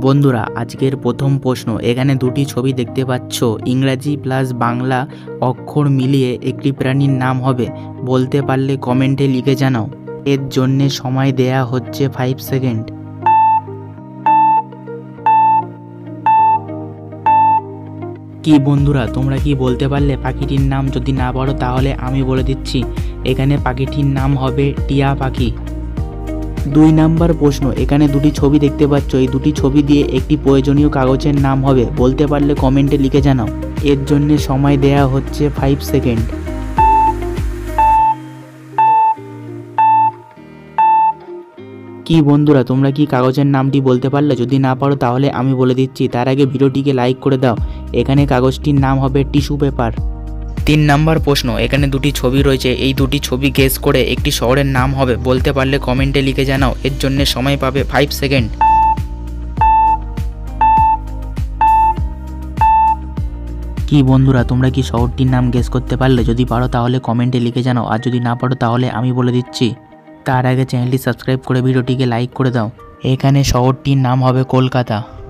বন্ধুরা আজকের প্রথম প্রশ্ন, এখানে দুটি ছবি দেখতে পাচ্ছ, ইংরাজি প্লাস বাংলা অক্ষর মিলিয়ে একটি প্রাণীর নাম হবে, বলতে পারলে কমেন্টে লিখে জানাও। এর জন্যে সময় দেয়া হচ্ছে 5 সেকেন্ড। কি বন্ধুরা তোমরা কি বলতে পারলে পাখিটির নাম? যদি না পারো তাহলে আমি বলে দিচ্ছি, এখানে পাখিটির নাম হবে টিয়া পাখি। 2 নাম্বার প্রশ্ন, এখানে দুটি ছবি দেখতে পাচ্ছ, এই দুটি ছবি দিয়ে একটি প্রয়োজনীয় কাগজের নাম হবে, বলতে পারলে কমেন্টে লিখে জানাও। এর জন্য সময় দেয়া হচ্ছে 5 সেকেন্ড। কি বন্ধুরা তোমরা কি কাগজের নামটি বলতে পারলে? যদি না পারো তাহলে আমি বলে দিচ্ছি, তার আগে ভিডিওটিকে লাইক করে দাও। এখানে কাগজটির নাম হবে টিস্যু পেপার। 3 নাম্বার প্রশ্ন, এখানে দুটি ছবি রয়েছে, এই দুটি ছবি গেস করে একটি শহরের নাম হবে, বলতে পারলে কমেন্টে লিখে জানাও। এর জন্য সময় পাবে 5 সেকেন্ড। কি বন্ধুরা তোমরা কি শহরটির নাম গেস করতে পারলে? যদি পারো তাহলে কমেন্টে লিখে জানাও, আর যদি না পারো তাহলে আমি বলে দিচ্ছি। তার আগে চ্যানেলটি সাবস্ক্রাইব করে ভিডিওটিকে লাইক করে দাও। এখানে শহরটির নাম হবে কলকাতা।